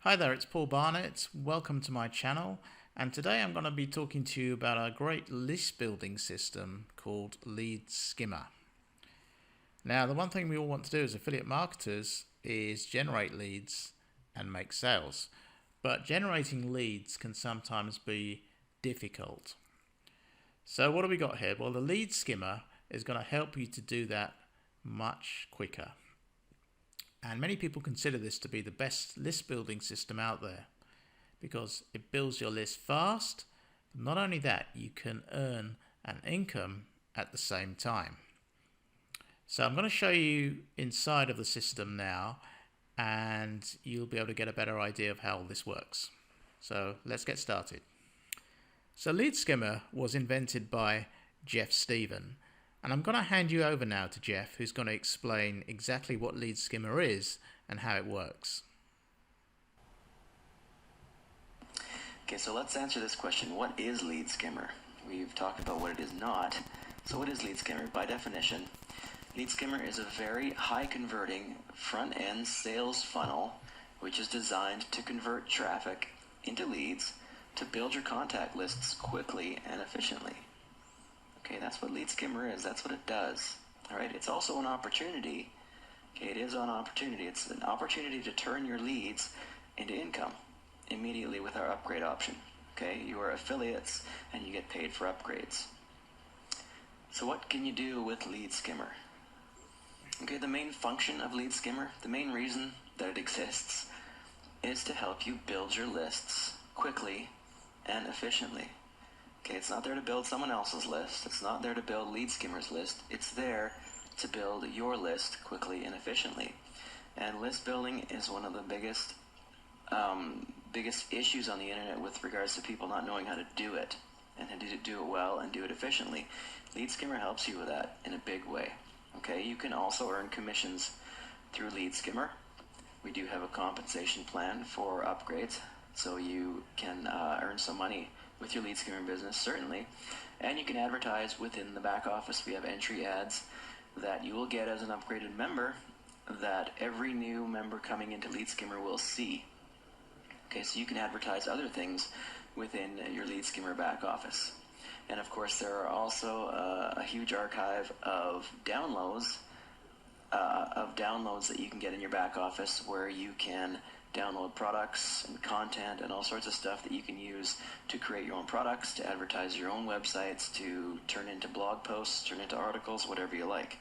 Hi there, it's Paul Barnett. Welcome to my channel, and today I'm going to be talking to you about a great list building system called Leadskimmer. Now, the one thing we all want to do as affiliate marketers is generate leads and make sales, but generating leads can sometimes be difficult. So what do we got here? Well, the Leadskimmer is going to help you to do that much quicker. And many people consider this to be the best list building system out there because it builds your list fast. Not only that, you can earn an income at the same time. So I'm going to show you inside of the system now, and you'll be able to get a better idea of how this works. So let's get started. So Leadskimmer was invented by Jeff Stephen. And I'm going to hand you over now to Jeff, who's going to explain exactly what Leadskimmer is and how it works. Okay, so let's answer this question. What is Leadskimmer? We've talked about what it is not. So what is Leadskimmer? By definition, Leadskimmer is a very high converting front-end sales funnel which is designed to convert traffic into leads to build your contact lists quickly and efficiently. Okay, that's what Leadskimmer is. That's what it does. All right, it's also an opportunity. Okay, it is an opportunity. It's an opportunity to turn your leads into income immediately with our upgrade option. Okay, you are affiliates and you get paid for upgrades. So what can you do with Leadskimmer? Okay, the main function of Leadskimmer, the main reason that it exists, is to help you build your lists quickly and efficiently. Okay, it's not there to build someone else's list. It's not there to build Leadskimmer's list. It's there to build your list quickly and efficiently. And list building is one of the biggest issues on the internet with regards to people not knowing how to do it and how to do it well and do it efficiently. Leadskimmer helps you with that in a big way. Okay, you can also earn commissions through Leadskimmer. We do have a compensation plan for upgrades, so you can earn some money with your Leadskimmer business, certainly. And you can advertise within the back office. We have entry ads that you will get as an upgraded member that every new member coming into Leadskimmer will see. Okay, so you can advertise other things within your Leadskimmer back office. And of course, there are also a huge archive of downloads that you can get in your back office, where you can download products and content and all sorts of stuff that you can use to create your own products, to advertise your own websites, to turn into blog posts, turn into articles, whatever you like.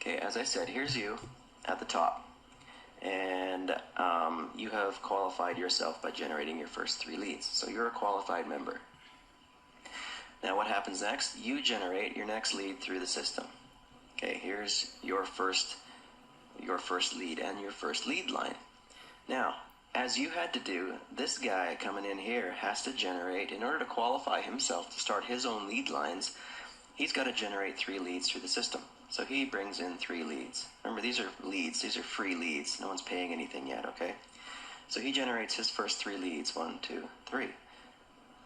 Okay, as I said, here's you at the top, and you have qualified yourself by generating your first 3 leads. So you're a qualified member. Now what happens next? You generate your next lead through the system. Okay, here's your first lead and your first lead line. Now, as you had to do, this guy coming in here has to generate, in order to qualify himself to start his own lead lines, he's got to generate 3 leads through the system. So he brings in 3 leads. Remember, these are leads. These are free leads. No one's paying anything yet, okay? So he generates his first 3 leads. 1, 2, 3.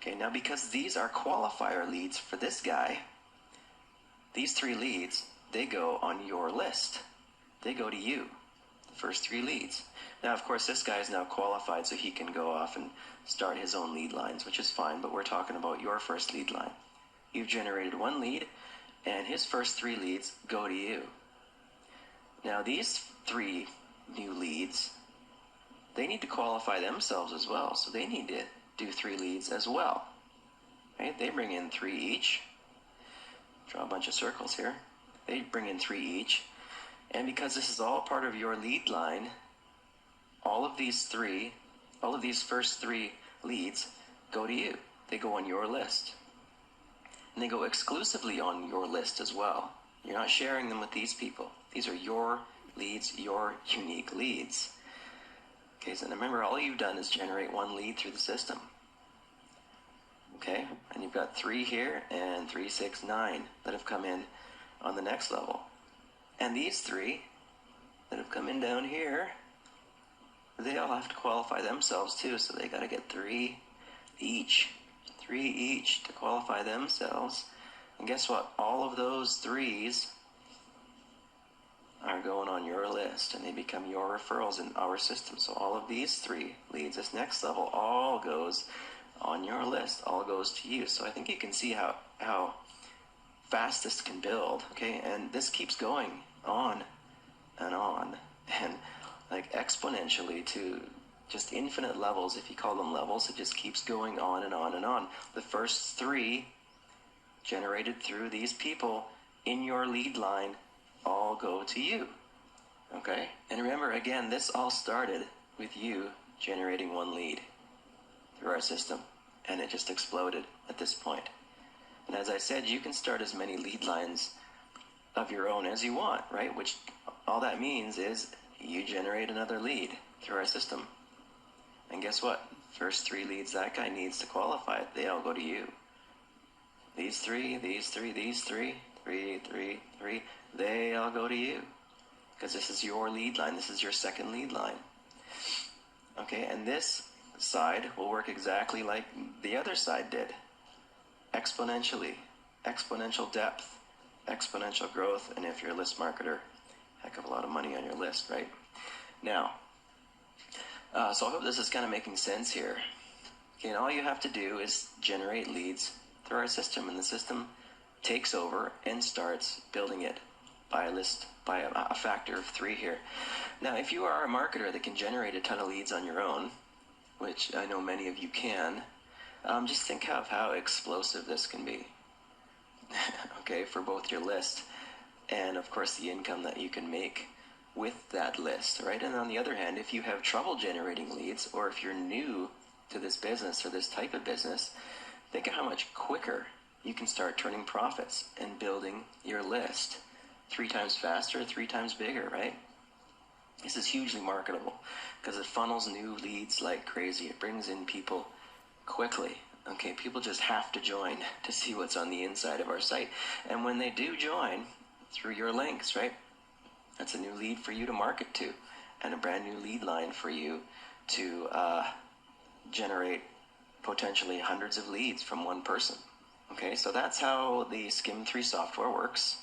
Okay, now because these are qualifier leads for this guy, these 3 leads, they go on your list. They go to you, the first 3 leads. Now, of course, this guy is now qualified, so he can go off and start his own lead lines, which is fine, but we're talking about your first lead line. You've generated 1 lead, and his first 3 leads go to you. Now, these 3 new leads, they need to qualify themselves as well, so they need to do 3 leads as well. Right? They bring in 3 each. Draw a bunch of circles here. They bring in 3 each. And because this is all part of your lead line, all of these first 3 leads go to you. They go on your list. And they go exclusively on your list as well. You're not sharing them with these people. These are your leads, your unique leads. Okay, so remember, all you've done is generate 1 lead through the system. Okay, and you've got 3 here and 3, 6, 9 that have come in on the next level. And these 3 that have come in down here, they all have to qualify themselves too, so they got to get 3 each. 3 each to qualify themselves. And guess what? All of those 3s are are going on your list, and they become your referrals in our system. So all of these 3 leads, this next level, all goes on your list, all goes to you. So I think you can see how fast this can build, okay? And this keeps going on and on, and like exponentially to just infinite levels. If you call them levels, it just keeps going on and on and on. The first 3 generated through these people in your lead line all go to you, okay? And remember, again, this all started with you generating 1 lead through our system, and it just exploded at this point. And as I said, you can start as many lead lines of your own as you want, right? Which all that means is you generate another lead through our system. And guess what? First 3 leads that guy needs to qualify, they all go to you. These 3, these 3, these 3, 3, 3, 3, they all go to you. Because this is your lead line. This is your second lead line. Okay, and this side will work exactly like the other side did. Exponentially. Exponential depth. Exponential growth. And if you're a list marketer, heck of a lot of money on your list, right? Now, so I hope this is kind of making sense here. Okay, and all you have to do is generate leads through our system, and the system takes over and starts building it by a factor of 3 here. Now, if you are a marketer that can generate a ton of leads on your own, which I know many of you can, just think of how explosive this can be. Okay, for both your list and, of course, the income that you can make with that list, right? And on the other hand, if you have trouble generating leads, or if you're new to this business or this type of business, think of how much quicker you can start turning profits and building your list 3 times faster, 3 times bigger, right? This is hugely marketable because it funnels new leads like crazy. It brings in people quickly. Okay, people just have to join to see what's on the inside of our site. And when they do join through your links, right, that's a new lead for you to market to, and a brand new lead line for you to generate potentially hundreds of leads from one person. Okay, so that's how the Skim 3 software works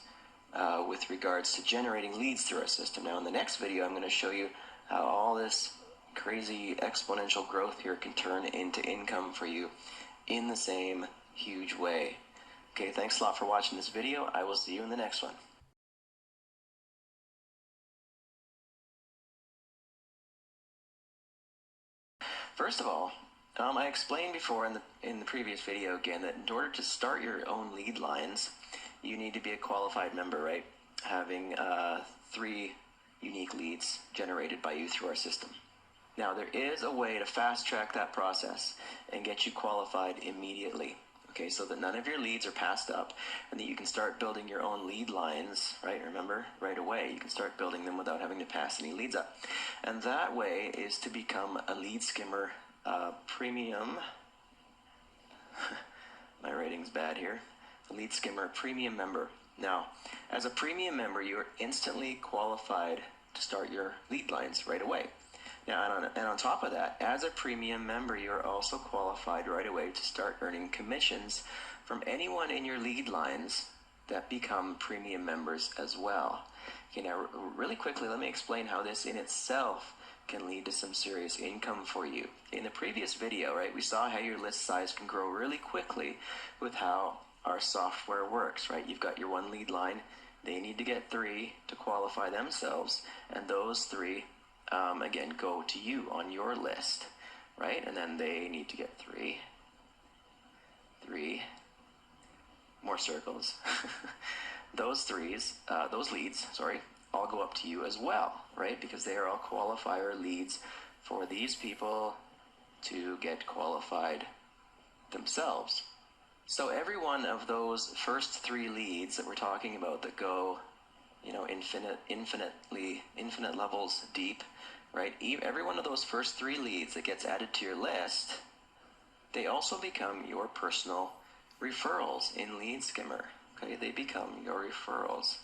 with regards to generating leads through our system. Now in the next video, I'm going to show you how all this crazy exponential growth here can turn into income for you in the same huge way. Okay, thanks a lot for watching this video. I will see you in the next one. First of all, I explained before in the previous video again that in order to start your own lead lines, you need to be a qualified member, right? Having 3 unique leads generated by you through our system. Now, there is a way to fast track that process and get you qualified immediately, okay, so that none of your leads are passed up and that you can start building your own lead lines, right? Remember, right away, you can start building them without having to pass any leads up. And that way is to become a Leadskimmer Premium. My rating's bad here. A Leadskimmer Premium member. Now, as a premium member, you are instantly qualified to start your lead lines right away. Now, and on top of that, as a premium member, you are also qualified right away to start earning commissions from anyone in your lead lines that become premium members as well. Okay, now really quickly, let me explain how this in itself can lead to some serious income for you. In the previous video, right, we saw how your list size can grow really quickly with how our software works, right? You've got your 1 lead line. They need to get 3 to qualify themselves, and those 3 again, go to you on your list, right? And then they need to get 3 more circles. Those leads, all go up to you as well, right? Because they are all qualifier leads for these people to get qualified themselves. So every one of those first 3 leads that we're talking about that go, you know, infinite levels deep, right? Every one of those first 3 leads that gets added to your list, they also become your personal referrals in Leadskimmer. Okay, they become your referrals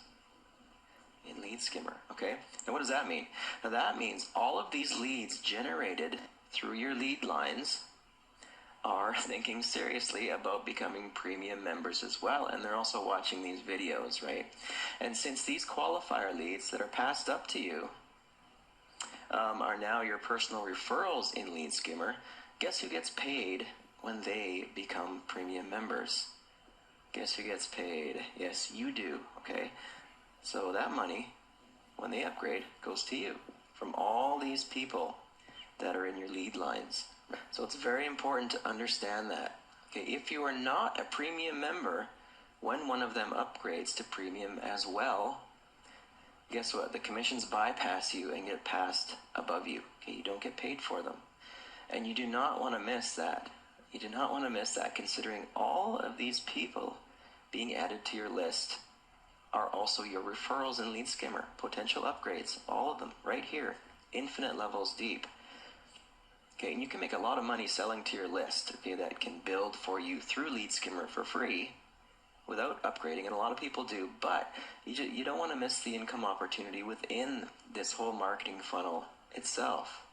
in Leadskimmer. Okay, and what does that mean? Now that means all of these leads generated through your lead lines are thinking seriously about becoming premium members as well, and they're also watching these videos, right? And since these qualifier leads that are passed up to you are now your personal referrals in Leadskimmer, guess who gets paid when they become premium members? Guess who gets paid? Yes, you do, okay? So that money, when they upgrade, goes to you from all these people that are in your lead lines. So it's very important to understand that. Okay, if you are not a premium member, when one of them upgrades to premium as well, guess what? The commissions bypass you and get passed above you. Okay, you don't get paid for them. And you do not want to miss that. You do not want to miss that, considering all of these people being added to your list are also your referrals in Leadskimmer, potential upgrades, all of them right here, infinite levels deep. Okay, and you can make a lot of money selling to your list, okay, that can build for you through Leadskimmer for free without upgrading, and a lot of people do, but you don't want to miss the income opportunity within this whole marketing funnel itself,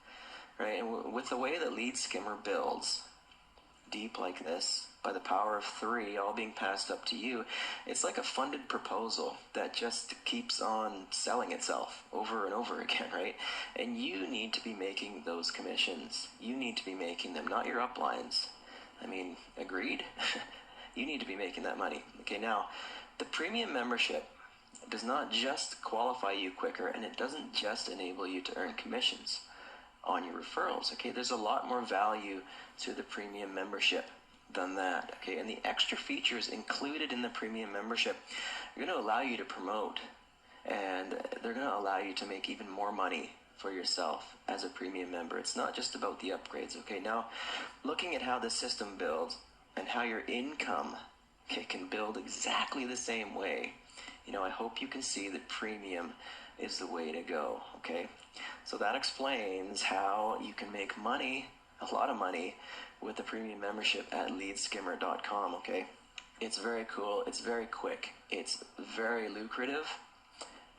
right? And with the way that Leadskimmer builds deep like this, by the power of 3 all being passed up to you, it's like a funded proposal that just keeps on selling itself over and over again, right? And you need to be making those commissions. You need to be making them, not your uplines. I mean, agreed? You need to be making that money. Okay, now, the premium membership does not just qualify you quicker, and it doesn't just enable you to earn commissions on your referrals. Okay, there's a lot more value to the premium membership than that. Okay, and the extra features included in the premium membership are going to allow you to promote, and they're going to allow you to make even more money for yourself as a premium member. It's not just about the upgrades. Okay, now looking at how the system builds and how your income, okay, can build exactly the same way, you know, I hope you can see that premium is the way to go. Okay, so that explains how you can make money, a lot of money, with the premium membership at leadskimmer.com. Okay, it's very cool, it's very quick, it's very lucrative,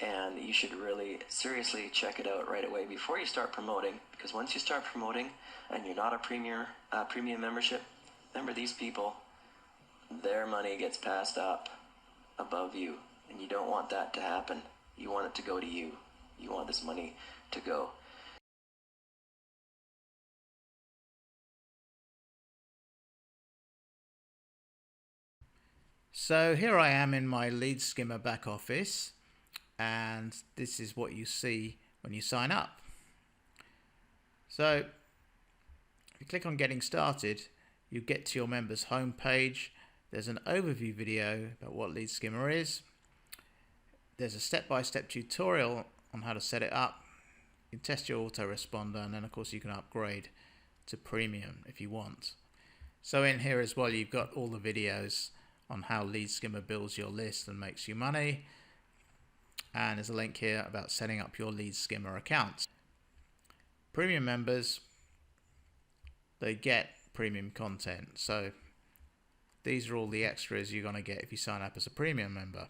and you should really seriously check it out right away before you start promoting, because once you start promoting and you're not a premium membership, remember, these people, their money gets passed up above you, and you don't want that to happen. You want it to go to you. You want this money to go. So here I am in my Leadskimmer back office, and this is what you see when you sign up. So if you click on Getting Started, you get to your members home page. There's an overview video about what Leadskimmer is. There's a step-by-step tutorial on how to set it up. You can test your autoresponder, and then of course you can upgrade to premium if you want. So in here as well, you've got all the videos on how Leadskimmer builds your list and makes you money. And there's a link here about setting up your Leadskimmer account. Premium members, they get premium content. So these are all the extras you're going to get if you sign up as a premium member.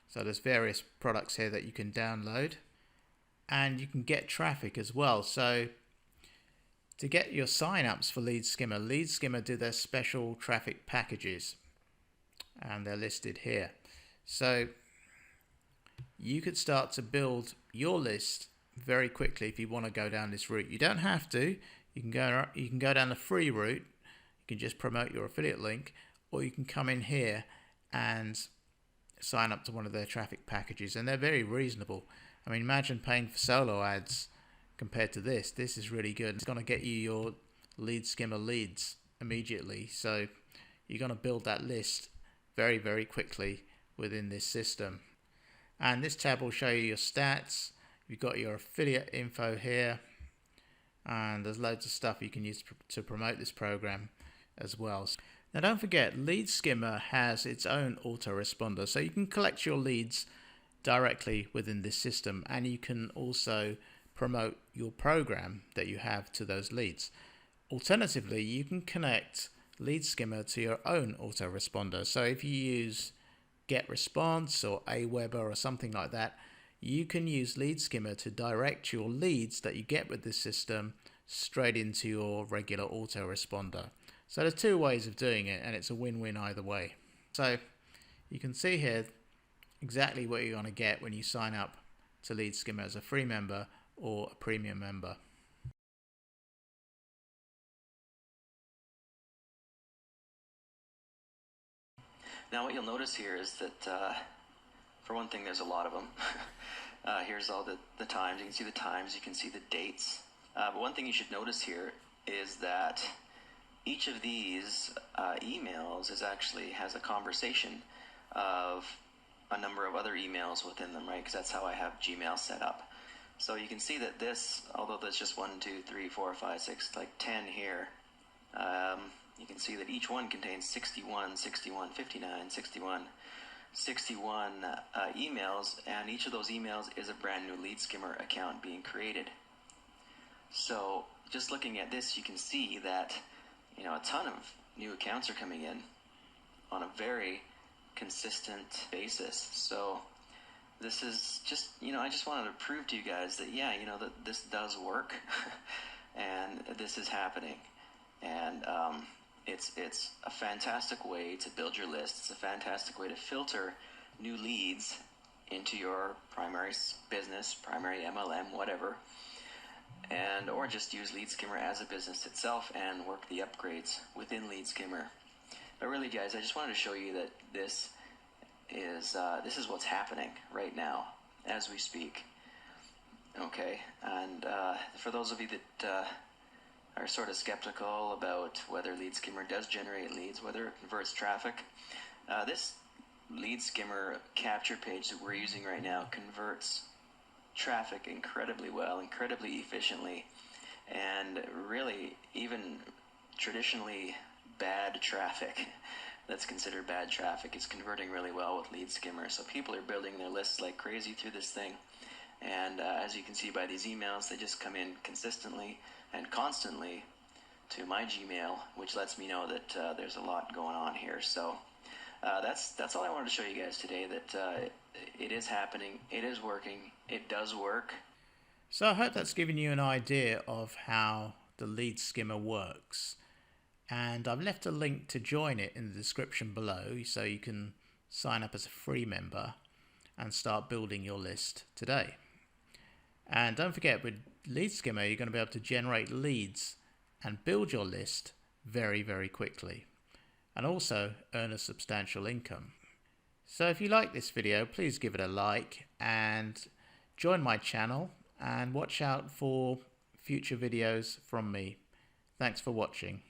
So there's various products here that you can download, and you can get traffic as well. So to get your sign-ups for Leadskimmer do their special traffic packages, and they're listed here. So you could start to build your list very quickly if you want to go down this route. You don't have to. You can go down the free route. You can just promote your affiliate link, or you can come in here and sign up to one of their traffic packages, and they're very reasonable. I mean, imagine paying for solo ads compared to this. This is really good. It's going to get you your Leadskimmer leads immediately, so you're going to build that list very, very quickly within this system. And this tab will show you your stats. You've got your affiliate info here, and there's loads of stuff you can use to promote this program as well. Now don't forget, Leadskimmer has its own autoresponder, so you can collect your leads directly within this system, and you can also promote your program that you have to those leads. Alternatively, you can connect Leadskimmer to your own autoresponder. So if you use GetResponse or Aweber or something like that, you can use Leadskimmer to direct your leads that you get with this system straight into your regular autoresponder. So there's two ways of doing it, and it's a win-win either way. So you can see here exactly what you're going to get when you sign up to Leadskimmer as a free member or a premium member. Now what you'll notice here is that for one thing, there's a lot of them. Here's all the times. You can see the times, you can see the dates. But one thing you should notice here is that each of these emails actually has a conversation of a number of other emails within them, right? Because that's how I have Gmail set up. So you can see that this, although there's just 1, 2, 3, 4, 5, 6, like 10 here, you can see that each one contains 61, 61, 59, 61, 61 emails, and each of those emails is a brand new Leadskimmer account being created. So just looking at this, you can see that a ton of new accounts are coming in on a very consistent basis. So this is just, I just wanted to prove to you guys that, that this does work and this is happening. And it's a fantastic way to build your list. It's a fantastic way to filter new leads into your primary business, primary MLM, whatever, or just use Leadskimmer as a business itself and work the upgrades within Leadskimmer. But really, guys, I just wanted to show you that this is what's happening right now as we speak. Okay, and for those of you that are sort of skeptical about whether Leadskimmer does generate leads, whether it converts traffic, this Leadskimmer capture page that we're using right now converts traffic incredibly well, incredibly efficiently, and really even traditionally bad traffic that's considered bad traffic is converting really well with Leadskimmer. So people are building their lists like crazy through this thing, and as you can see by these emails, they just come in consistently and constantly to my Gmail, which lets me know that there's a lot going on here. So that's all I wanted to show you guys today, that it is happening, it is working, it does work. So I hope that's given you an idea of how the Leadskimmer works. And I've left a link to join it in the description below, so you can sign up as a free member and start building your list today. And don't forget, with Leadskimmer, you're going to be able to generate leads and build your list very, very quickly, and also earn a substantial income. So if you like this video, please give it a like and join my channel and watch out for future videos from me. Thanks for watching.